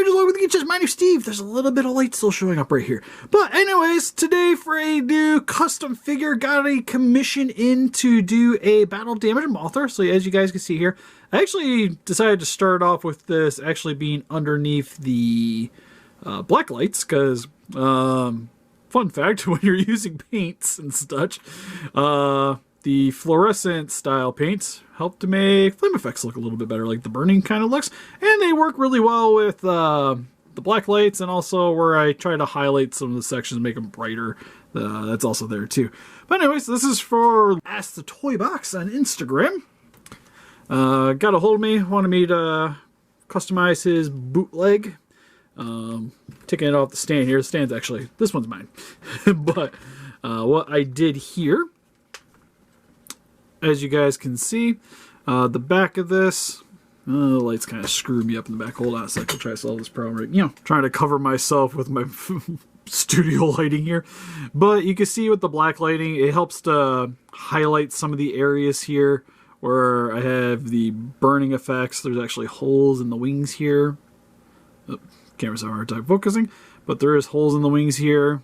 along with Legion. My name's Steve. There's a little bit of light still showing up right here. But anyways, today for a new custom figure, got a commission in to do a battle damage Mothra. So as you guys can see here, I actually decided to start off with this actually being underneath the black lights, because fun fact, when you're using paints and such, the fluorescent style paints help to make flame effects look a little bit better, like the burning kind of looks, and they work really well with the black lights, and also where I try to highlight some of the sections, make them brighter. That's also there too. But anyways, this is for Ask the Toy Box on Instagram. Got a hold of me, wanted me to customize his bootleg. Taking it off the stand here. The stand's actually, this one's mine. But what I did here, as you guys can see, the back of this, the lights kind of screwed me up in the back. Hold on a sec, I'll try to solve this problem right, trying to cover myself with my studio lighting here. But you can see with the black lighting, it helps to highlight some of the areas here where I have the burning effects. There's actually holes in the wings here. Oh, camera's having a hard time focusing, but there is holes in the wings here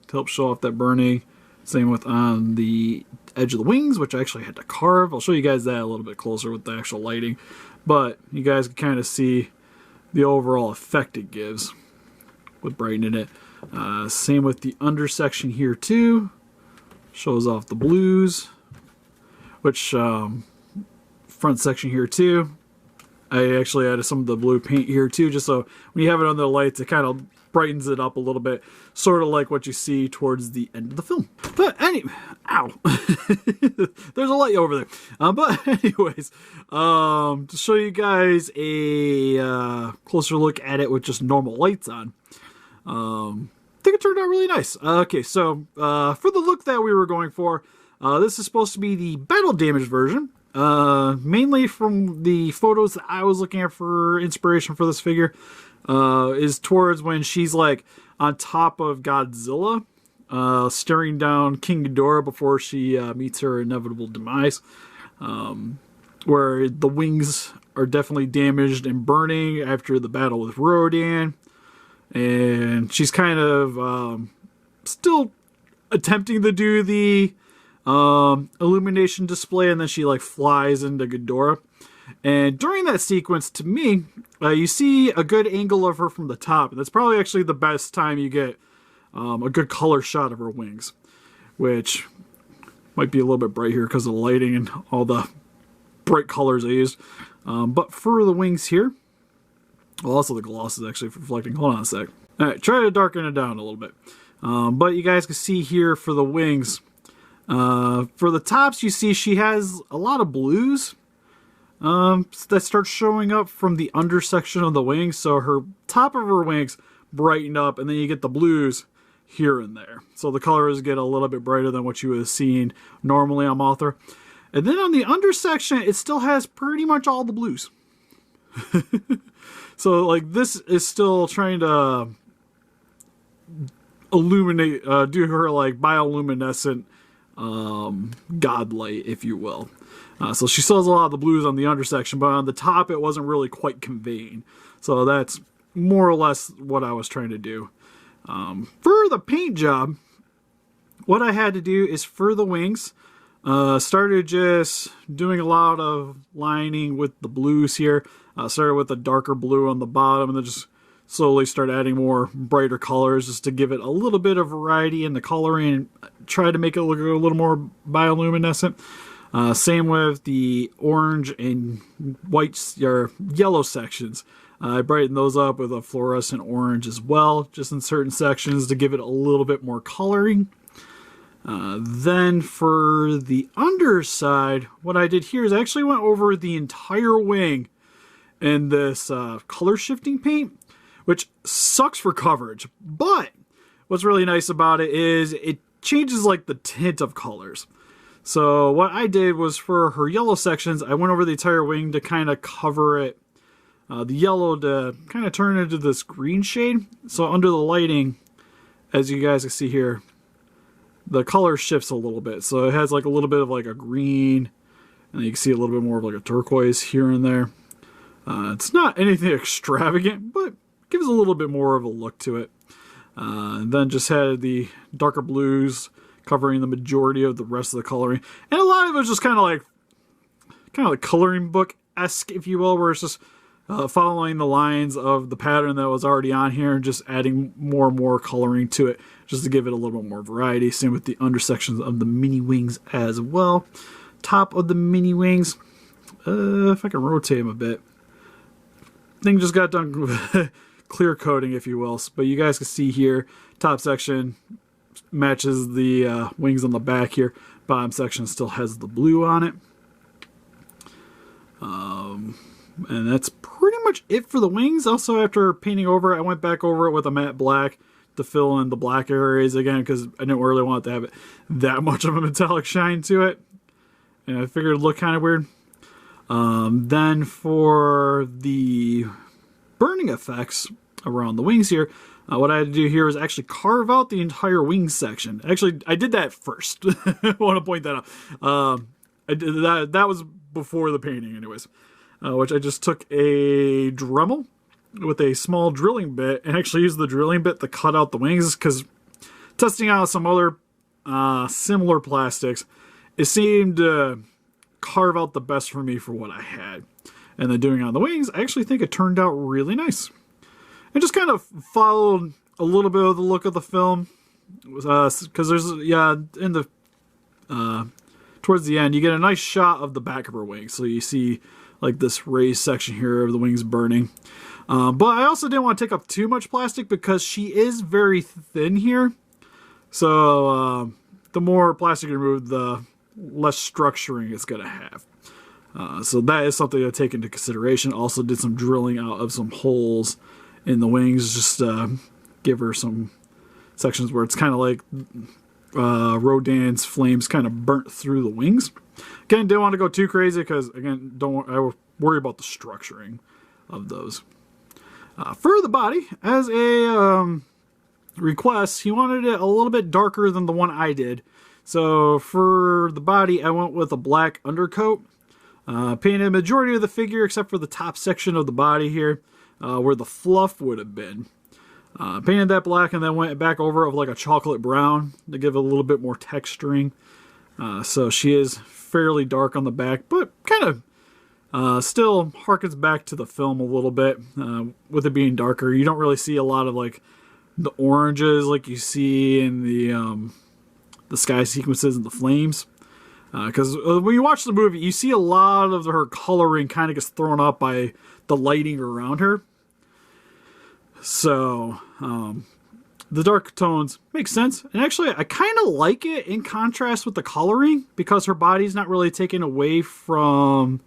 to help show off that burning. Same with on the edge of the wings, which I actually had to carve. I'll show you guys that a little bit closer with the actual lighting, but you guys can kind of see the overall effect it gives with brightening it. Same with the under section here too. Shows off the blues, which front section here too. I actually added some of the blue paint here too, just so when you have it on the lights, it kind of brightens it up a little bit, sort of like what you see towards the end of the film. But anyway, ow, there's a light over there. But anyways, to show you guys a closer look at it with just normal lights on, I think it turned out really nice. Okay, so for the look that we were going for, this is supposed to be the battle damage version. Mainly from the photos that I was looking at for inspiration for this figure, is towards when she's like on top of Godzilla, staring down King Ghidorah before she meets her inevitable demise, where the wings are definitely damaged and burning after the battle with Rodan, and she's kind of still attempting to do the illumination display, and then she like flies into Ghidorah. And during that sequence, to me, you see a good angle of her from the top, and that's probably actually the best time you get a good color shot of her wings, which might be a little bit bright here because of the lighting and all the bright colors I used. But for the wings here, well, also the gloss is actually reflecting. Hold on a sec. All right, try to darken it down a little bit. But you guys can see here for the wings, for the tops, you see she has a lot of blues that start showing up from the under section of the wings. So her top of her wings brighten up, and then you get the blues here and there. So the colors get a little bit brighter than what you would have seen normally on Mothra. And then on the under section, it still has pretty much all the blues. So like this is still trying to illuminate, do her like bioluminescent godlight, if you will. So she still has a lot of the blues on the undersection, but on the top it wasn't really quite conveying. So that's more or less what I was trying to do. For the paint job, what I had to do is for the wings, started just doing a lot of lining with the blues here. Started with a darker blue on the bottom, and then just slowly start adding more brighter colors just to give it a little bit of variety in the coloring and try to make it look a little more bioluminescent. Same with the orange and white or yellow sections. I brightened those up with a fluorescent orange as well, just in certain sections to give it a little bit more coloring. Then for the underside, what I did here is I actually went over the entire wing in this color shifting paint, which sucks for coverage, but what's really nice about it is it changes like the tint of colors. So what I did was for her yellow sections, I went over the entire wing to kind of cover it, the yellow to kind of turn into this green shade. So under the lighting, as you guys can see here, the color shifts a little bit. So it has like a little bit of like a green, and you can see a little bit more of like a turquoise here and there. It's not anything extravagant, but gives a little bit more of a look to it. And then just had the darker blues covering the majority of the rest of the coloring. And a lot of it was just kind of like coloring book-esque, if you will, where it's just following the lines of the pattern that was already on here and just adding more and more coloring to it just to give it a little bit more variety. Same with the undersections of the mini wings as well. Top of the mini wings, if I can rotate them a bit. Thing just got done with clear coating, if you will. But you guys can see here, top section matches the wings on the back here. Bottom section still has the blue on it. And that's pretty much it for the wings. Also, after painting over it, I went back over it with a matte black to fill in the black areas again, because I didn't really want it to have that much of a metallic shine to it. And I figured it'd look kind of weird. Then for the burning effects around the wings here, what I had to do here is actually carve out the entire wing section. Actually, I did that first. I want to point that out. I did that was before the painting anyways. Which I just took a Dremel with a small drilling bit and actually used the drilling bit to cut out the wings, because testing out some other similar plastics, it seemed to carve out the best for me for what I had. And then doing it on the wings, I actually think it turned out really nice. And just kind of followed a little bit of the look of the film, because there's, in the towards the end, you get a nice shot of the back of her wings. So you see like this raised section here of the wings burning. But I also didn't want to take up too much plastic because she is very thin here. So the more plastic you remove, the less structuring it's going to have. So that is something to take into consideration. Also did some drilling out of some holes in the wings, just give her some sections where it's kind of like Rodin's flames kind of burnt through the wings. Again, didn't want to go too crazy because, again, I worry about the structuring of those. For the body, as a request, he wanted it a little bit darker than the one I did. So for the body, I went with a black undercoat. Painted a majority of the figure except for the top section of the body here, where the fluff would have been. Painted that black and then went back over it with like a chocolate brown to give it a little bit more texturing. So she is fairly dark on the back, but kind of still harkens back to the film a little bit. With it being darker, you don't really see a lot of like the oranges like you see in the sky sequences and the flames. Because when you watch the movie, you see a lot of her coloring kind of gets thrown up by the lighting around her. So, the dark tones make sense. And actually, I kind of like it in contrast with the coloring, because her body's not really taken away from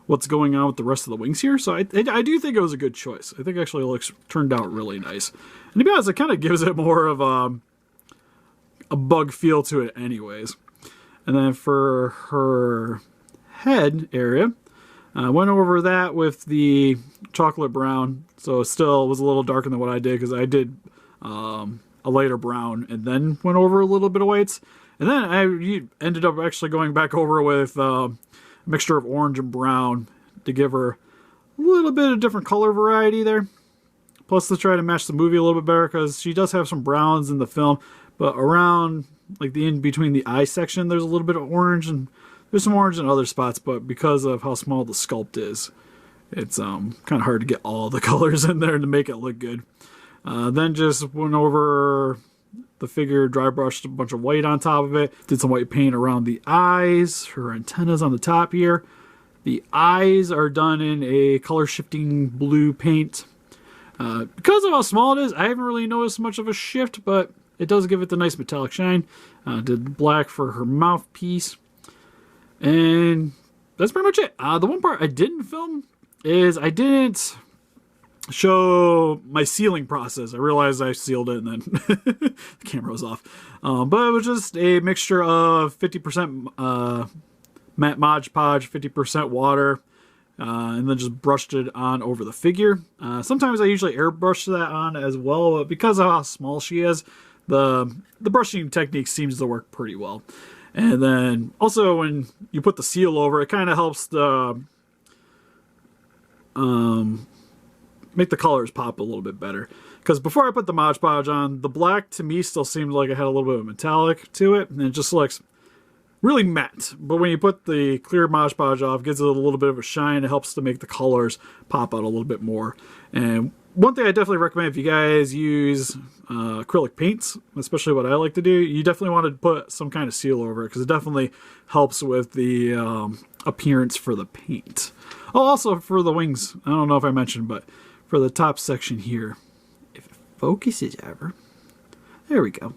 what's going on with the rest of the wings here. So I do think it was a good choice. I think actually it turned out really nice. And to be honest, it kind of gives it more of a bug feel to it anyways. And then for her head area, I went over that with the chocolate brown. So it still was a little darker than what I did, because I did a lighter brown and then went over a little bit of whites. And then I ended up actually going back over with a mixture of orange and brown to give her a little bit of different color variety there. Plus to try to match the movie a little bit better, because she does have some browns in the film, but around like the in between the eye section, there's a little bit of orange, and there's some orange in other spots, but because of how small the sculpt is, it's kind of hard to get all the colors in there to make it look good. Then just went over the figure, dry brushed a bunch of white on top of it, did some white paint around the eyes, her antennas on the top here. The eyes are done in a color shifting blue paint. Because of how small it is, I haven't really noticed much of a shift, but it does give it the nice metallic shine. Did black for her mouthpiece. And that's pretty much it. The one part I didn't film is I didn't show my sealing process. I realized I sealed it and then the camera was off. But it was just a mixture of 50% matte Mod Podge, 50% water, and then just brushed it on over the figure. Sometimes I usually airbrush that on as well, but because of how small she is, the brushing technique seems to work pretty well. And then also when you put the seal over, it kind of helps the make the colors pop a little bit better. Because before I put the Mod Podge on, the black to me still seemed like it had a little bit of metallic to it, and it just looks really matte. But when you put the clear Mod Podge off, it gives it a little bit of a shine. It helps to make the colors pop out a little bit more. And one thing I definitely recommend if you guys use acrylic paints, especially what I like to do, you definitely want to put some kind of seal over it because it definitely helps with the appearance for the paint. Oh, also for the wings, I don't know if I mentioned, but for the top section here, if it focuses ever, there we go.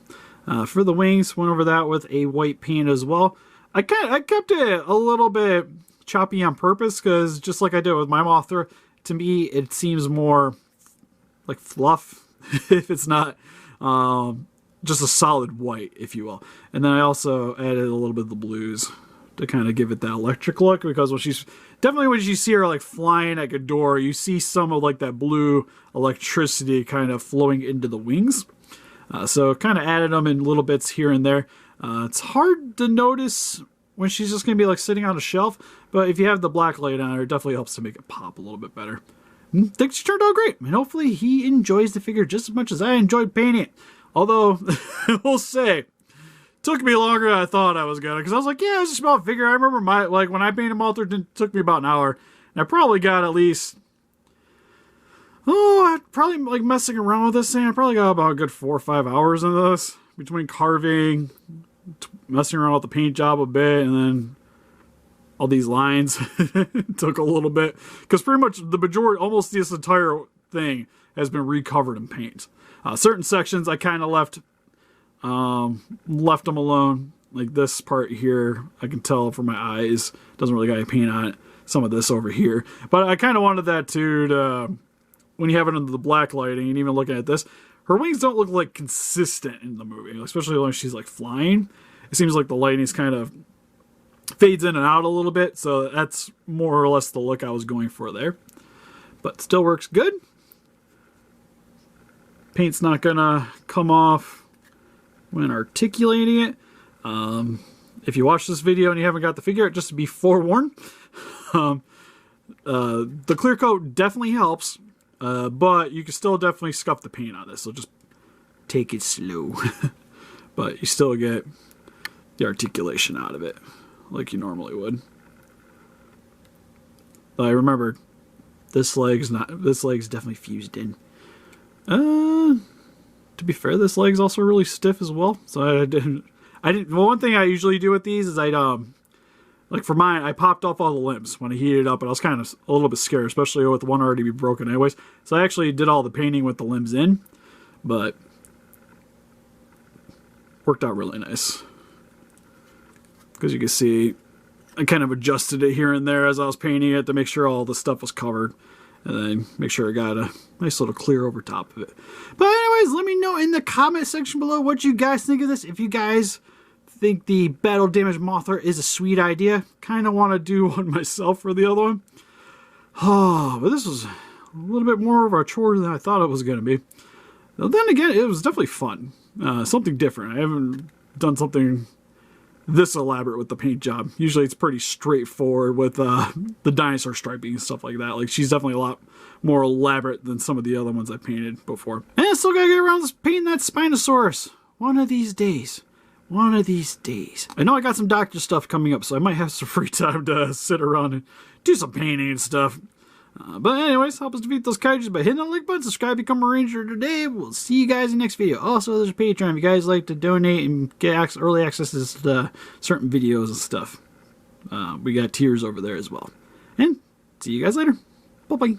For the wings, went over that with a white paint as well. I kept it a little bit choppy on purpose because just like I did with my Mothra, to me it seems more like fluff if it's not just a solid white, if you will. And then I also added a little bit of the blues to kind of give it that electric look, because when you see her like flying at Ghidorah, you see some of like that blue electricity kind of flowing into the wings. So kind of added them in little bits here and there. It's hard to notice when she's just going to be like sitting on a shelf, but if you have the black light on her, it definitely helps to make it pop a little bit better. I think she turned out great, and hopefully he enjoys the figure just as much as I enjoyed painting it. Although, I will say, took me longer than I thought I was gonna, because I was like, yeah, it's just about a figure. I remember when I painted Mothra, it took me about an hour, and I probably got at least, like messing around with this thing, I probably got about a good 4 or 5 hours in this, between carving, messing around with the paint job a bit, and then all these lines. Took a little bit, because pretty much the majority, almost this entire thing has been recovered in paint. Certain sections I kind of left them alone, like this part here. I can tell from my eyes doesn't really got any paint on it. Some of this over here, but I kind of wanted that too. To when you have it under the black lighting, and even looking at this, her wings don't look like consistent in the movie, especially when she's like flying. It seems like the lighting's kind of fades in and out a little bit, so that's more or less the look I was going for there. But still works good. Paint's not gonna come off when articulating it. If you watch this video and you haven't got the figure, just to be forewarned, the clear coat definitely helps, but you can still definitely scuff the paint on this, so just take it slow. But you still get the articulation out of it like you normally would. But I remember this leg's definitely fused in. To be fair, this leg's also really stiff as well. So I didn't well, one thing I usually do with these is like for mine, I popped off all the limbs when I heated it up, and I was kind of a little bit scared, especially with one already be broken anyways. So I actually did all the painting with the limbs in, but worked out really nice. Because you can see, I kind of adjusted it here and there as I was painting it to make sure all the stuff was covered. And then make sure I got a nice little clear over top of it. But anyways, let me know in the comment section below what you guys think of this. If you guys think the Battle Damage Mothra is a sweet idea. Kind of want to do one myself for the other one. Oh, but this was a little bit more of a chore than I thought it was going to be. But then again, it was definitely fun. Something different. I haven't done something this elaborate with the paint job. Usually it's pretty straightforward with the dinosaur striping and stuff like that. Like, she's definitely a lot more elaborate than some of the other ones I painted before. And I still gotta get around to painting that Spinosaurus. One of these days. One of these days. I know I got some doctor stuff coming up, so I might have some free time to sit around and do some painting and stuff. But anyways, help us defeat those kaijus by hitting that like button, subscribe, become a ranger today. We'll see you guys in the next video. Also, there's a Patreon if you guys like to donate and get early access to certain videos and stuff. We got tiers over there as well. And see you guys later. Bye-bye.